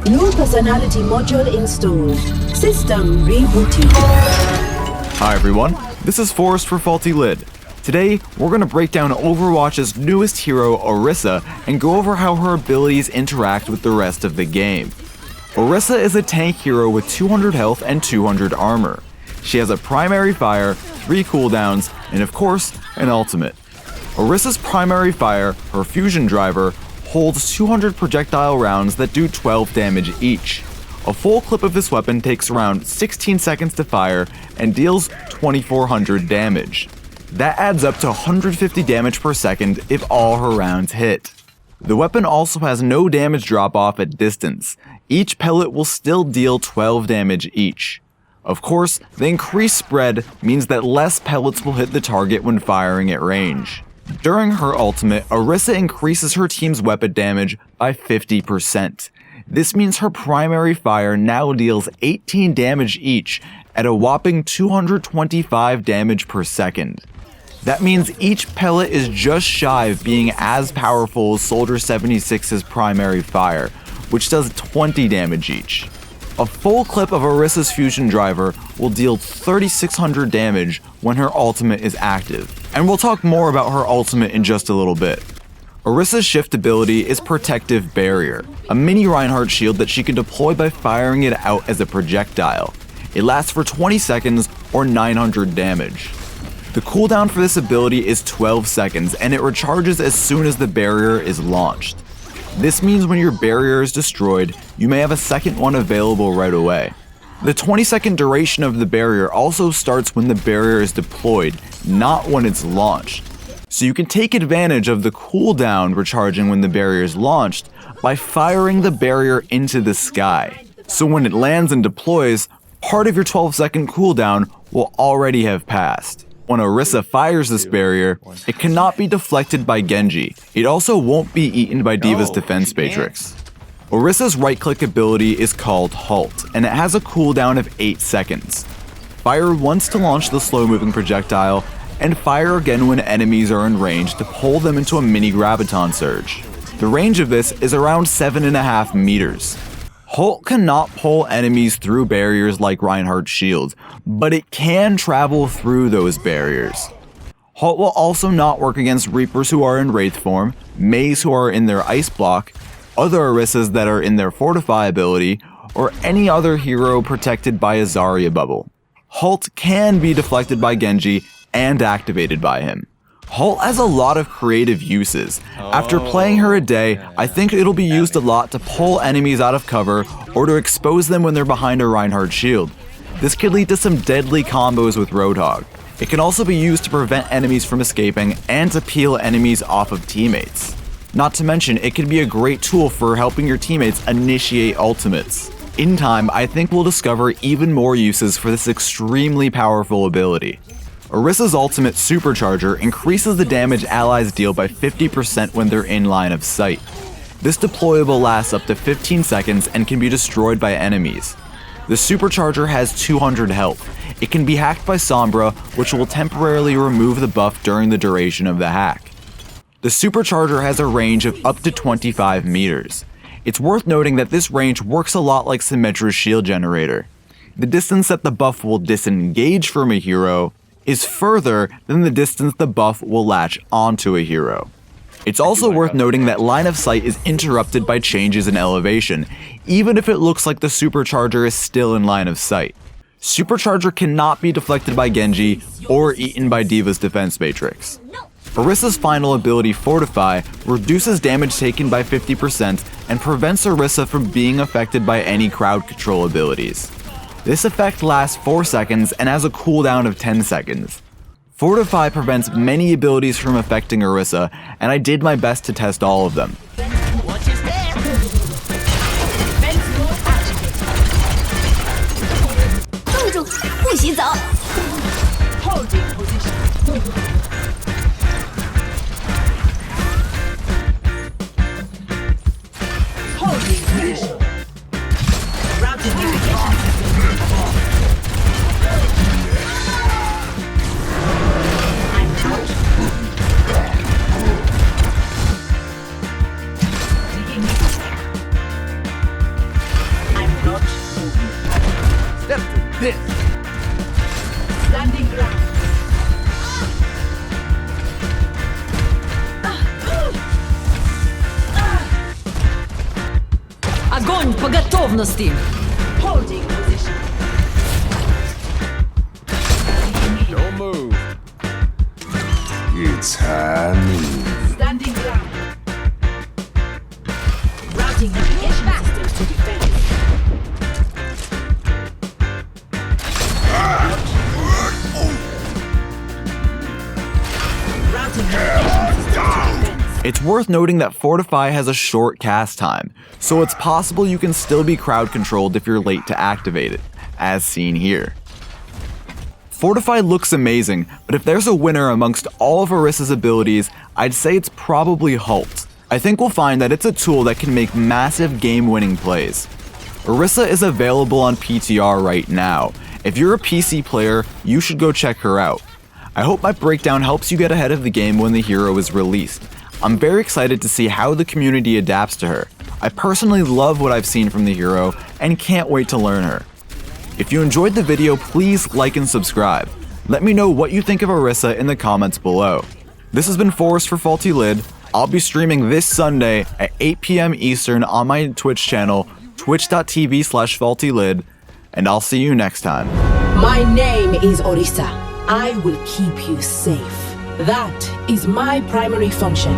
New personality module installed. System rebooting. Hi everyone, this is Forrest for Faulty Lid. Today, we're going to break down Overwatch's newest hero, Orisa, and go over how her abilities interact with the rest of the game. Orisa is a tank hero with 200 health and 200 armor. She has a primary fire, 3 cooldowns, and of course, an ultimate. Orisa's primary fire, her fusion driver, holds 200 projectile rounds that do 12 damage each. A full clip of this weapon takes around 16 seconds to fire and deals 2400 damage. That adds up to 150 damage per second if all her rounds hit. The weapon also has no damage drop off at distance. Each pellet will still deal 12 damage each. Of course, the increased spread means that less pellets will hit the target when firing at range. During her ultimate, Orisa increases her team's weapon damage by 50%. This means her primary fire now deals 18 damage each at a whopping 225 damage per second. That means each pellet is just shy of being as powerful as Soldier 76's primary fire, which does 20 damage each. A full clip of Orisa's fusion driver will deal 3600 damage when her ultimate is active, and we'll talk more about her ultimate in just a little bit. Orisa's shift ability is Protective Barrier, a mini Reinhardt shield that she can deploy by firing it out as a projectile. It lasts for 20 seconds or 900 damage. The cooldown for this ability is 12 seconds and it recharges as soon as the barrier is launched. This means when your barrier is destroyed, you may have a second one available right away. The 20-second duration of the barrier also starts when the barrier is deployed, not when it's launched. So you can take advantage of the cooldown recharging when the barrier is launched by firing the barrier into the sky. So when it lands and deploys, part of your 12-second cooldown will already have passed. When Orisa fires this barrier, it cannot be deflected by Genji. It also won't be eaten by D.Va's defense matrix. Orisa's right-click ability is called Halt, and it has a cooldown of 8 seconds. Fire once to launch the slow-moving projectile, and fire again when enemies are in range to pull them into a mini graviton surge. The range of this is around 7.5 meters. Halt cannot pull enemies through barriers like Reinhardt's shield, but it can travel through those barriers. Halt will also not work against Reapers who are in Wraith form, Meis who are in their Ice block, other Orisas that are in their Fortify ability, or any other hero protected by a Zarya bubble. Halt can be deflected by Genji and activated by him. Halt has a lot of creative uses. After playing her a day, I think it'll be used a lot to pull enemies out of cover or to expose them when they're behind a Reinhardt shield. This could lead to some deadly combos with Roadhog. It can also be used to prevent enemies from escaping and to peel enemies off of teammates. Not to mention, it can be a great tool for helping your teammates initiate ultimates. In time, I think we'll discover even more uses for this extremely powerful ability. Orisa's ultimate Supercharger increases the damage allies deal by 50% when they're in line of sight. This deployable lasts up to 15 seconds and can be destroyed by enemies. The Supercharger has 200 health. It can be hacked by Sombra, which will temporarily remove the buff during the duration of the hack. The Supercharger has a range of up to 25 meters. It's worth noting that this range works a lot like Symmetra's shield generator. The distance that the buff will disengage from a hero is further than the distance the buff will latch onto a hero. It's also worth noting that line of sight is interrupted by changes in elevation, even if it looks like the Supercharger is still in line of sight. Supercharger cannot be deflected by Genji or eaten by D.Va's defense matrix. Orisa's final ability, Fortify, reduces damage taken by 50% and prevents Orisa from being affected by any crowd control abilities. This effect lasts 4 seconds and has a cooldown of 10 seconds. Fortify prevents many abilities from affecting Orisa, and I did my best to test all of them. Команд по готовности! Holding position. Don't move. It's high noon. Standing ground. Routing navigation systems to defense. Routing navigation systems to defense. It's worth noting that Fortify has a short cast time, so it's possible you can still be crowd controlled if you're late to activate it, as seen here. Fortify looks amazing, but if there's a winner amongst all of Orisa's abilities, I'd say it's probably Halt. I think we'll find that it's a tool that can make massive game-winning plays. Orisa is available on PTR right now. If you're a PC player, you should go check her out. I hope my breakdown helps you get ahead of the game when the hero is released. I'm very excited to see how the community adapts to her. I personally love what I've seen from the hero and can't wait to learn her. If you enjoyed the video, please like and subscribe. Let me know what you think of Orisa in the comments below. This has been Forrest for Faulty Lid. I'll be streaming this Sunday at 8 p.m. Eastern on my Twitch channel, twitch.tv/faultylid, and I'll see you next time. My name is Orisa. I will keep you safe. That is my primary function.